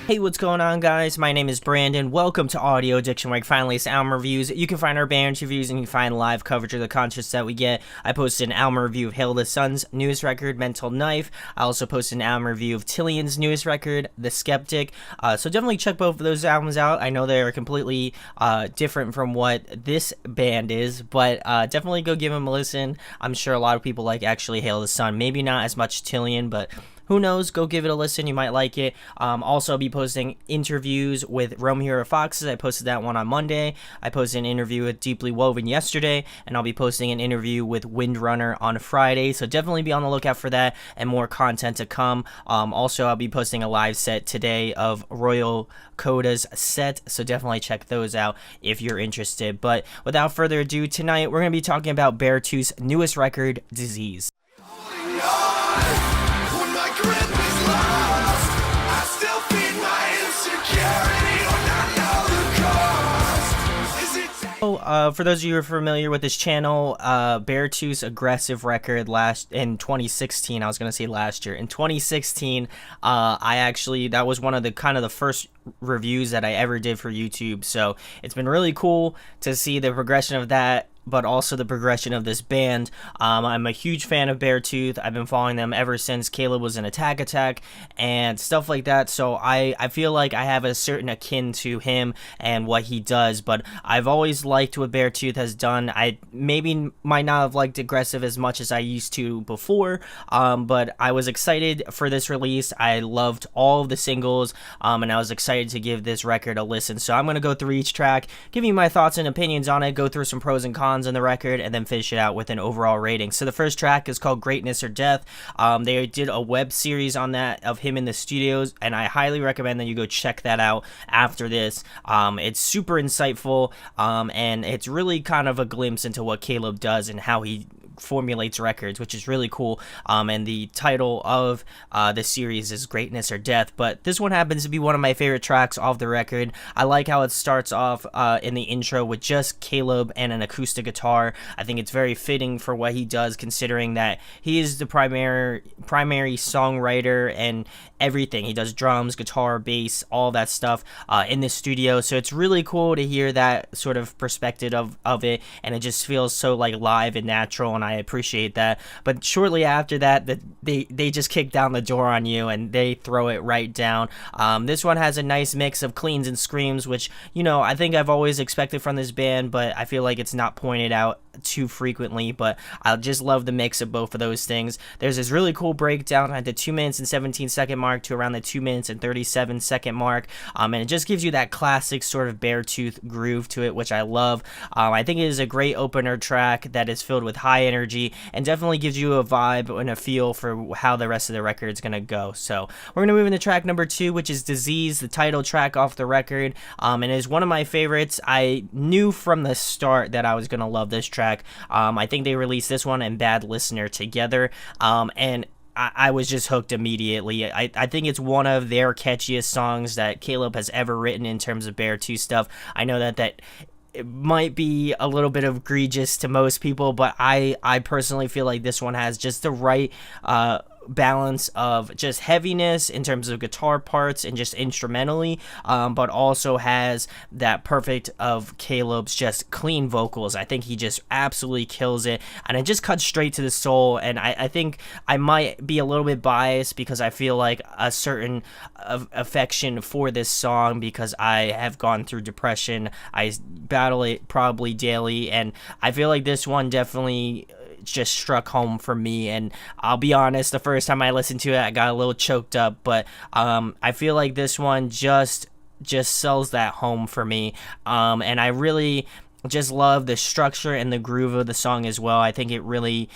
Hey, what's going on, guys? My name is Brandon. Welcome to Audio Addiction, where I finally it's album reviews. You can find our band reviews and you can find live coverage of the concerts that we get. I posted an album review of Hail the Sun's newest record, Mental Knife. I also posted an album review of Tillion's newest record, The Skeptic. So definitely check both of those albums out. I know they're completely different from what this band is, but definitely go give them a listen. I'm sure a lot of people like actually Hail the Sun. Maybe not as much Tillion, but who knows? Go give it a listen. You might like it. Also, I'll be posting interviews with Romeo Foxes. I posted that one on Monday. I posted an interview with Deeply Woven yesterday, and I'll be posting an interview with Windrunner on Friday. So definitely be on the lookout for that and more content to come. Also, I'll be posting a live set today of Royal Coda's set, so definitely check those out if you're interested. But without further ado, tonight we're going to be talking about Beartooth's newest record, Disease. For those of you who are familiar with this channel, Beartooth's aggressive record in 2016, I was going to say last year. In 2016, that was one of the first reviews that I ever did for YouTube. So it's been really cool to see the progression of that, but also the progression of this band. I'm a huge fan of Beartooth. I've been following them ever since Caleb was in Attack and stuff like that. So I feel like I have a certain akin to him and what he does, but I've always liked what Beartooth has done. I maybe might not have liked aggressive as much as I used to before, but I was excited for this release. I loved all of the singles, and I was excited to give this record a listen. So I'm going to go through each track, give you my thoughts and opinions on it, go through some pros and cons in the record, and then finish it out with an overall rating. So the first track is called Greatness or Death. They did a web series on that of him in the studios, and I highly recommend that you go check that out after this. It's super insightful, and it's really kind of a glimpse into what Caleb does and how he formulates records, which is really cool. And the title of the series is Greatness or Death, but this one happens to be one of my favorite tracks off the record. I like how it starts off in the intro with just Caleb and an acoustic guitar. I think it's very fitting for what he does, considering that he is the primary songwriter and everything. He does drums, guitar, bass, all that stuff in the studio. So it's really cool to hear that sort of perspective of it, and it just feels so like live and natural, and I appreciate that. But shortly after that, they just kick down the door on you and they throw it right down. This one has a nice mix of cleans and screams, which, you know, I think I've always expected from this band, but I feel like it's not pointed out too frequently. But I just love the mix of both of those things. There's this really cool breakdown at the 2 minutes and 17-second mark to around the 2 minutes and 37-second mark, and it just gives you that classic sort of Beartooth groove to it, which I love. I think it is a great opener track that is filled with high energy and definitely gives you a vibe and a feel for how the rest of the record is going to go. So we're going to move into track number 2, which is Disease, the title track off the record, and it is one of my favorites. I knew from the start that I was going to love this track. I think they released this one and Bad Listener together, and I was just hooked immediately. I think it's one of their catchiest songs that Caleb has ever written in terms of Beartooth stuff. I know that it might be a little bit egregious to most people, but I personally feel like this one has just the right balance of just heaviness in terms of guitar parts and just instrumentally, but also has that perfect of Caleb's just clean vocals. I think he just absolutely kills it, and it just cuts straight to the soul. And I think I might be a little bit biased because I feel like a certain affection for this song because I have gone through depression. I battle it probably daily, and I feel like this one definitely just struck home for me. And I'll be honest, the first time I listened to it, I got a little choked up, but I feel like this one just sells that home for me, and I really just love the structure and the groove of the song as well. I think it really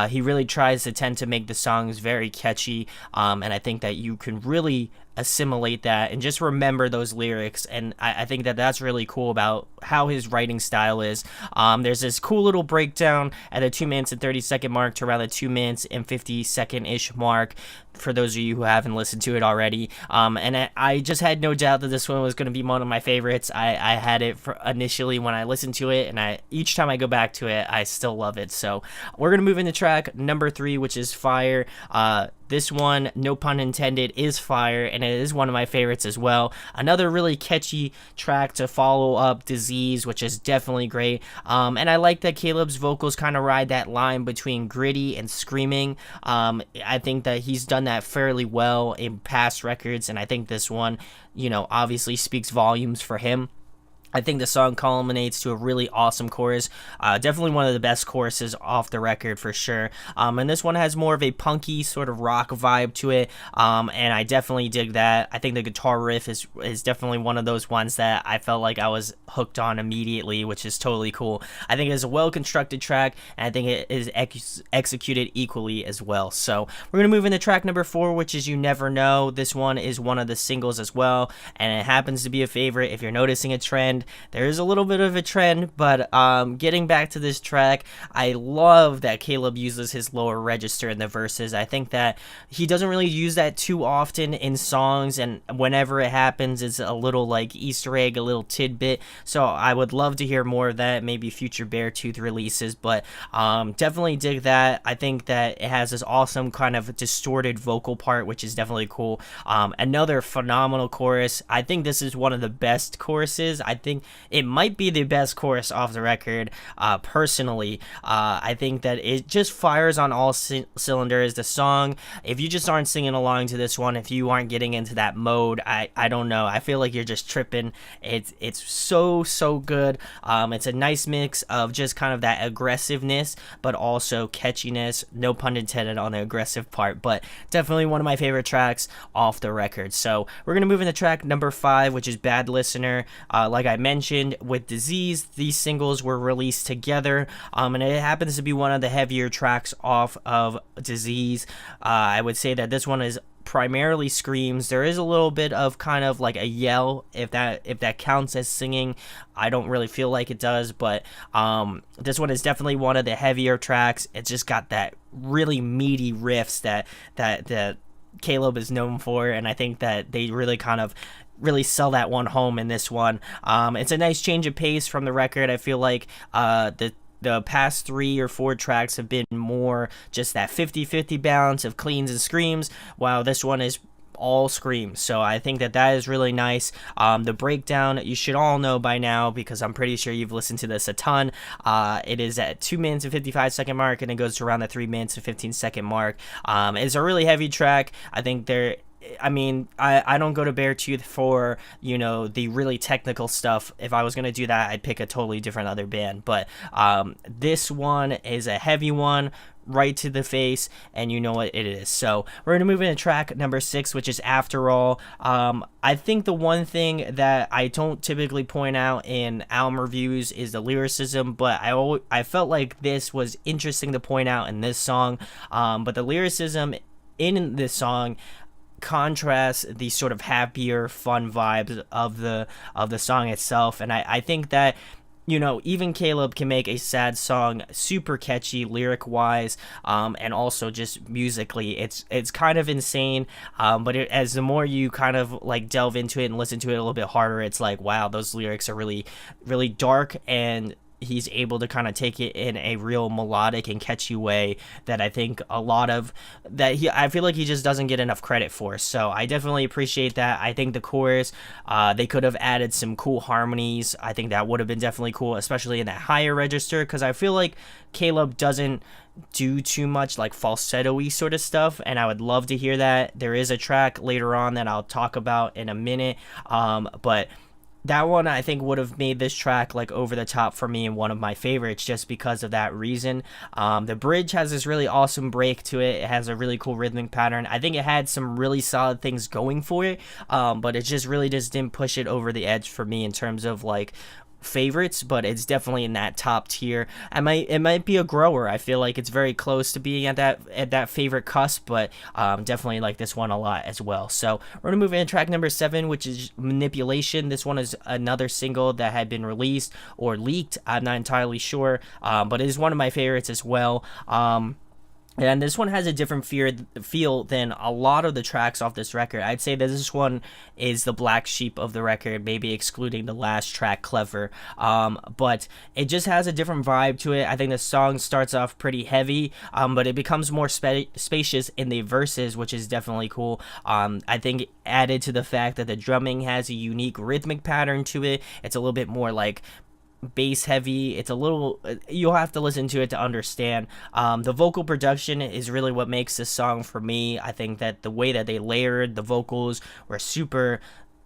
he really tries to tend to make the songs very catchy, and I think that you can really assimilate that and just remember those lyrics, and I think that that's really cool about how his writing style is. There's this cool little breakdown at the 2 minutes and 30-second mark to around the 2 minutes and 50-second-ish mark, for those of you who haven't listened to it already. And I just had no doubt that this one was going to be one of my favorites. I had it initially when I listened to it, and each time I go back to it, I still love it. So we're going to move into track number 3, which is Fire. This one, no pun intended, is fire, and it is one of my favorites as well. Another really catchy track to follow up Disease, which is definitely great. And I like that Caleb's vocals kind of ride that line between gritty and screaming. I think that he's done that fairly well in past records, and I think this one, obviously speaks volumes for him. I think the song culminates to a really awesome chorus. Definitely one of the best choruses off the record for sure. And this one has more of a punky sort of rock vibe to it. And I definitely dig that. I think the guitar riff is definitely one of those ones that I felt like I was hooked on immediately, which is totally cool. I think it is a well-constructed track, and I think it is executed equally as well. So we're going to move into track number 4, which is You Never Know. This one is one of the singles as well, and it happens to be a favorite. If you're noticing a trend, there is a little bit of a trend, but getting back to this track, I love that Caleb uses his lower register in the verses. I think that he doesn't really use that too often in songs, and whenever it happens, it's a little like Easter egg, a little tidbit. So I would love to hear more of that, maybe future Beartooth releases, but definitely dig that. I think that it has this awesome kind of distorted vocal part, which is definitely cool. Another phenomenal chorus. I think this is one of the best choruses. I think it might be the best chorus off the record, personally. I think that it just fires on all cylinders. The song, if you just aren't singing along to this one, if you aren't getting into that mode, I don't know. I feel like you're just tripping. It's so good. It's a nice mix of just kind of that aggressiveness, but also catchiness. No pun intended on the aggressive part, but definitely one of my favorite tracks off the record. So we're gonna move into track number 5, which is Bad Listener. Like I mentioned with Disease, these singles were released together, and it happens to be one of the heavier tracks off of Disease. I would say that this one is primarily screams. There is a little bit of kind of like a yell, if that counts as singing. I don't really feel like it does, but this one is definitely one of the heavier tracks. It's just got that really meaty riffs that Caleb is known for, and I think that they really sell that one home in this one. It's a nice change of pace from the record. I feel like the past 3 or 4 tracks have been more just that 50-50 balance of cleans and screams, while this one is all screams. So I think that is really nice. The breakdown, you should all know by now, because I'm pretty sure you've listened to this a ton. It is at 2 minutes and 55 second mark, and it goes to around the 3 minutes and 15 second mark. It's a really heavy track. I think I don't go to Beartooth for, the really technical stuff. If I was going to do that, I'd pick a totally different other band. But this one is a heavy one, right to the face, and you know what it is. So we're going to move into track number 6, which is After All. I think the one thing that I don't typically point out in album reviews is the lyricism, but I felt like this was interesting to point out in this song. But the lyricism in this song contrast the sort of happier, fun vibes of the song itself, and I think that even Caleb can make a sad song super catchy lyric wise, and also just musically it's kind of insane, but as the more you kind of like delve into it and listen to it a little bit harder, it's like, wow, those lyrics are really really dark, and he's able to kind of take it in a real melodic and catchy way that I think I feel like he just doesn't get enough credit for. So I definitely appreciate that. I think the chorus, they could have added some cool harmonies. I think that would have been definitely cool, especially in that higher register, because I feel like Caleb doesn't do too much like falsetto-y sort of stuff, and I would love to hear that. There is a track later on that I'll talk about in a minute, but that one I think would have made this track like over the top for me and one of my favorites just because of that reason. The bridge has this really awesome break to it. It has a really cool rhythmic pattern. I think it had some really solid things going for it, but it just really just didn't push it over the edge for me in terms of like favorites, but it's definitely in that top tier. It might be a grower. I feel like it's very close to being at that favorite cusp, but definitely like this one a lot as well. So we're gonna move into track number 7, which is Manipulation. This one is another single that had been released or leaked. I'm not entirely sure, but it is one of my favorites as well. And this one has a different feel than a lot of the tracks off this record. I'd say that this one is the black sheep of the record, maybe excluding the last track, Clever. But it just has a different vibe to it. I think the song starts off pretty heavy, but it becomes more spacious in the verses, which is definitely cool. I think added to the fact that the drumming has a unique rhythmic pattern to it. It's a little bit more like bass heavy. It's a little, you'll have to listen to it to understand. The vocal production is really what makes this song for me. I think that the way that they layered the vocals were super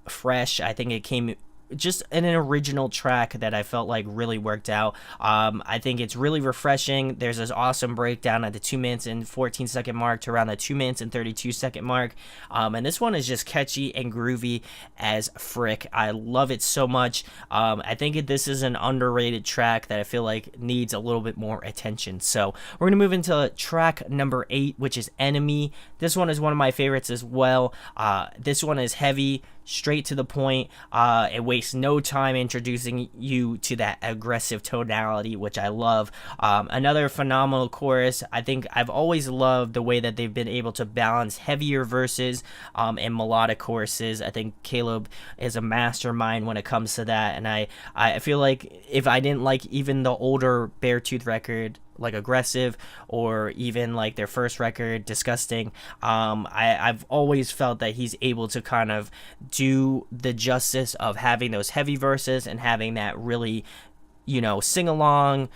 fresh. I think it came just an original track that I felt like really worked out. I think it's really refreshing. There's this awesome breakdown at the 2 minutes and 14-second mark to around the 2 minutes and 32-second mark. And this one is just catchy and groovy as frick. I love it so much. I think this is an underrated track that I feel like needs a little bit more attention. So we're going to move into track number 8, which is Enemy. This one is one of my favorites as well. This one is heavy, straight to the point. It wastes no time introducing you to that aggressive tonality, which I love. Another phenomenal chorus. I think I've always loved the way that they've been able to balance heavier verses and melodic choruses. I think Caleb is a mastermind when it comes to that, and I feel like if I didn't like even the older Beartooth record, like Aggressive, or even like their first record, Disgusting, I've always felt that he's able to kind of do the justice of having those heavy verses and having that really, sing along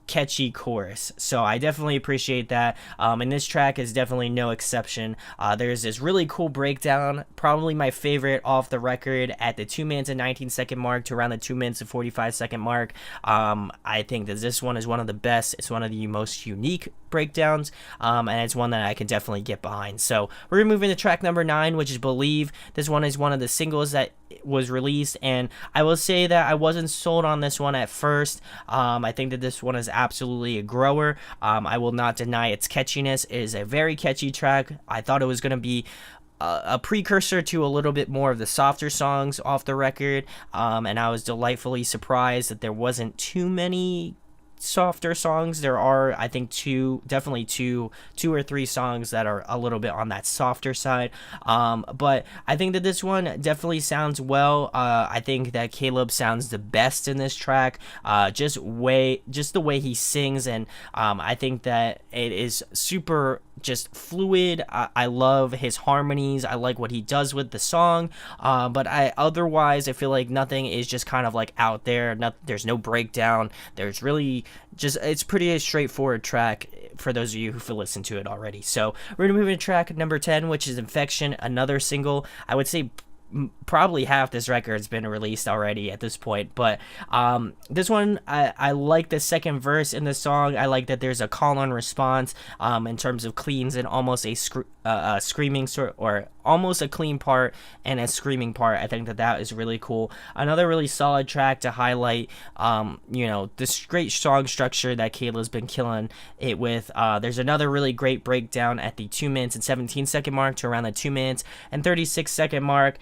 catchy chorus. So I definitely appreciate that, and this track is definitely no exception. There's this really cool breakdown, probably my favorite off the record, at the 2 minutes and 19-second mark to around the 2 minutes and 45-second mark. I think that this one is one of the best. It's one of the most unique breakdowns, and it's one that I can definitely get behind. So we're gonna move into track number 9, which is Believe. This one is one of the singles that was released, and I will say that I wasn't sold on this one at first. I think that this one is absolutely a grower. I will not deny its catchiness. It is a very catchy track. I thought it was going to be a precursor to a little bit more of the softer songs off the record, and I was delightfully surprised that there wasn't too many softer songs. There are, I think, definitely two or three songs that are a little bit on that softer side, but I think that this one definitely sounds well. I think that Caleb sounds the best in this track, just the way he sings, and I think that it is super just fluid. I love his harmonies. I like what he does with the song, but otherwise I feel like nothing is just kind of like out there. There's no breakdown. There's really it's pretty a straightforward track for those of you who've listened to it already. So we're gonna move into track number 10, which is Infection, another single. I would say probably half this record's been released already at this point, but this one, I like the second verse in the song. I like that there's a call and response in terms of cleans and almost a screaming sort, or almost a clean part and a screaming part. I think that is really cool. Another really solid track to highlight, this great song structure that Kayla's been killing it with. There's another really great breakdown at the 2 minutes and 17-second mark to around the 2 minutes and 36-second mark,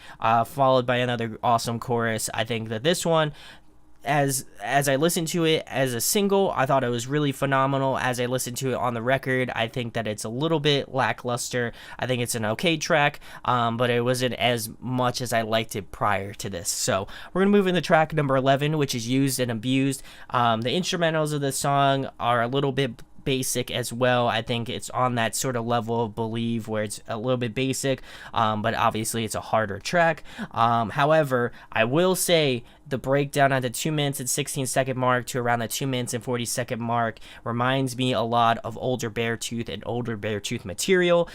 followed by another awesome chorus. I think that this one, as I listened to it as a single, I thought it was really phenomenal. As I listened to it on the record, I think that it's a little bit lackluster. I think it's an okay track, but it wasn't as much as I liked it prior to this. So we're gonna move into track number 11, which is Used and Abused. The instrumentals of the song are a little bit basic as well. I think it's on that sort of level of Believe, where it's a little bit basic, but obviously it's a harder track. However, I will say the breakdown at the 2 minutes and 16-second mark to around the 2 minutes and 40-second mark reminds me a lot of older Beartooth and older Beartooth material,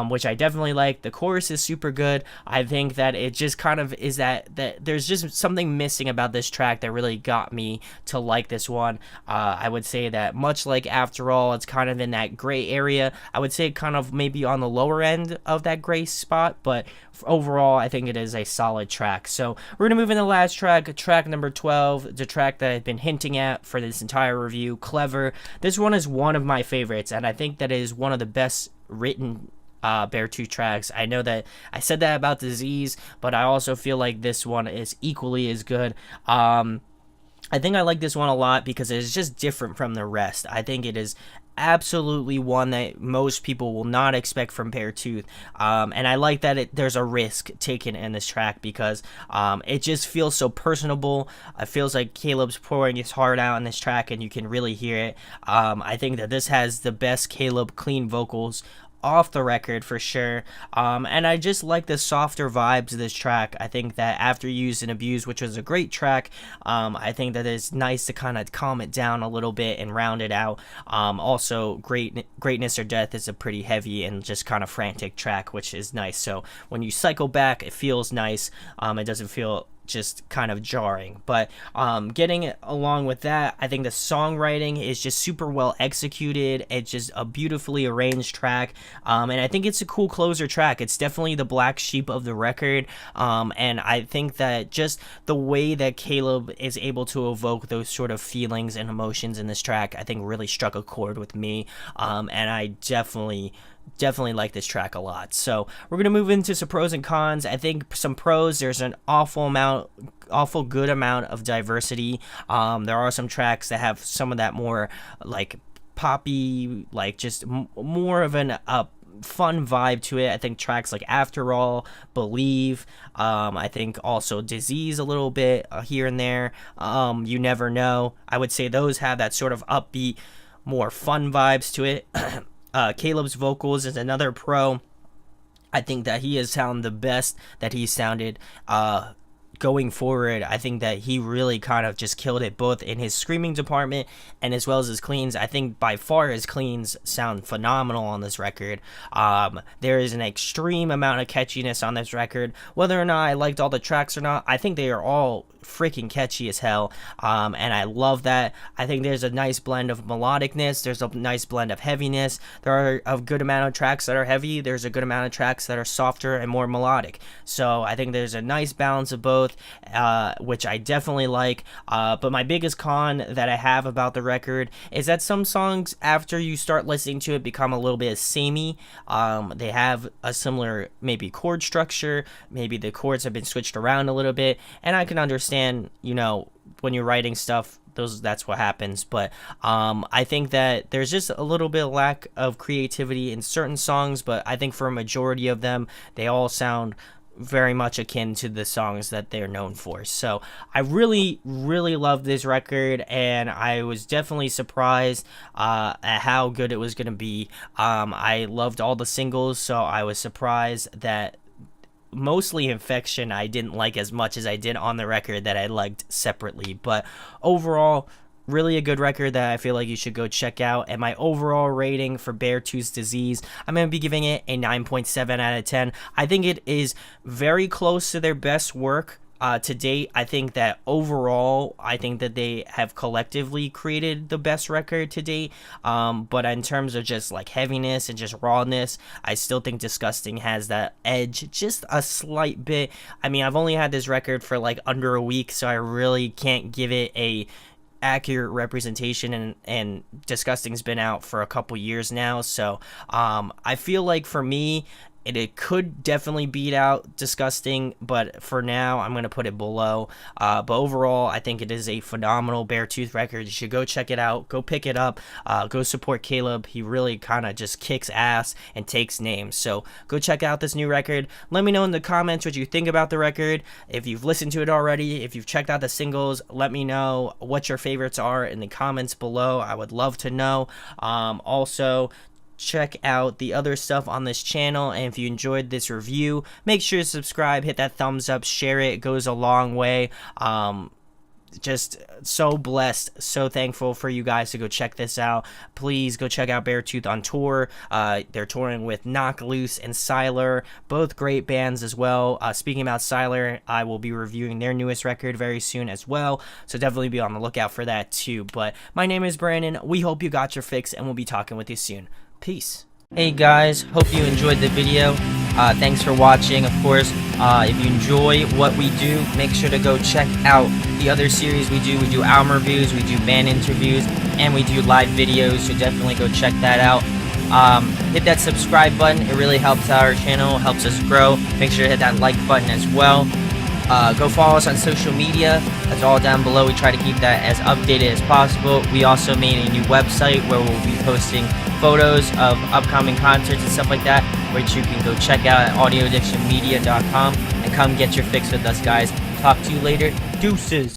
which I definitely like. The chorus is super good. I think that it just kind of is that there's just something missing about this track that really got me to like this one. I would say that much like After All, it's kind of in that gray area. I would say kind of maybe on the lower end of that gray spot, but overall I think it is a solid track. So we're gonna move into the last track number 12, the track that I've been hinting at for this entire review, Clever. This one is one of my favorites, and I think that it is one of the best written Beartooth tracks. I know that I said that about Disease, but I also feel like this one is equally as good. I think I like this one a lot because it is just different from the rest. I think it is absolutely one that most people will not expect from Beartooth. And I like that there's a risk taken in this track because it just feels so personable. It feels like Caleb's pouring his heart out in this track, and you can really hear it. I think that this has the best Caleb clean vocals off the record for sure. And I just like the softer vibes of this track. I think that After Used and Abused, which was a great track, I think that it's nice to kind of calm it down a little bit and round it out. Also, Greatness or Death is a pretty heavy and just kind of frantic track, which is nice. So when you cycle back, it feels nice. It doesn't feel just kind of jarring, but getting along with that, I think the songwriting is just super well executed. It's just a beautifully arranged track, and I think it's a cool closer track. It's definitely the black sheep of the record, and I think that just the way that Caleb is able to evoke those sort of feelings and emotions in this track, I think really struck a chord with me, and I definitely like this track a lot. So we're gonna move into some pros and cons. I think some pros, there's an awful good amount of diversity. There are some tracks that have some of that more like poppy, like just more of an fun vibe to it. I think tracks like After All, Believe, I think also Disease a little bit here and there, You Never Know, I would say those have that sort of upbeat, more fun vibes to it. Caleb's vocals is another pro. I think that he has sounded the best that he's sounded going forward. I think that he really kind of just killed it both in his screaming department and as well as his cleans. I think by far his cleans sound phenomenal on this record. There is an extreme amount of catchiness on this record. Whether or not I liked all the tracks or not, I think they are all freaking catchy as hell, and I love that. I think there's a nice blend of melodicness, there's a nice blend of heaviness. There are a good amount of tracks that are heavy, there's a good amount of tracks that are softer and more melodic, so I think there's a nice balance of both, which I definitely like. But my biggest con that I have about the record is that some songs, after you start listening to it, become a little bit samey. They have a similar maybe chord structure, maybe the chords have been switched around a little bit, and I can understand, you know, when you're writing stuff, that's what happens. But I think that there's just a little bit of lack of creativity in certain songs, but I think for a majority of them, they all sound very much akin to the songs that they're known for. So I really love this record, and I was definitely surprised at how good it was going to be. I loved all the singles, so I was surprised that mostly Infection I didn't like as much as I did on the record that I liked separately. But overall, really a good record that I feel like you should go check out. And my overall rating for Beartooth's Disease, I'm going to be giving it a 9.7 out of 10. I think it is very close to their best work to date. I think that overall, I think that they have collectively created the best record to date. But in terms of just like heaviness and just rawness, I still think Disgusting has that edge just a slight bit. I mean, I've only had this record for like under a week, so I really can't give it a accurate representation, and Disgusting's been out for a couple years now, so I feel like for me it could definitely beat out Disgusting, but for now I'm going to put it below. But overall, I think it is a phenomenal Beartooth record. You should go check it out, go pick it up, go support Caleb. He really kind of just kicks ass and takes names, so go check out this new record. Let me know in the comments what you think about the record. If you've listened to it already, if you've checked out the singles, let me know what your favorites are in the comments below. I would love to know. Also, check out the other stuff on this channel, and if you enjoyed this review, make sure to subscribe, hit that thumbs up, share it. It goes a long way. Just so blessed, so thankful for you guys to go check this out. Please go check out Beartooth on tour. They're touring with Knock Loose and Siler, both great bands as well. Speaking about Siler, I will be reviewing their newest record very soon as well, so definitely be on the lookout for that too. But my name is Brandon. We hope you got your fix, and we'll be talking with you soon. Peace. Hey guys, hope you enjoyed the video. Thanks for watching. Of course, if you enjoy what we do, make sure to go check out the other series we do. We do album reviews, we do band interviews, and we do live videos, so definitely go check that out. Hit that subscribe button. It really helps our channel, helps us grow. Make sure to hit that like button as well. Go follow us on social media. That's all down below. We try to keep that as updated as possible. We also made a new website where we'll be posting photos of upcoming concerts and stuff like that, which you can go check out at audioaddictionmedia.com and come get your fix with us, guys. Talk to you later. Deuces.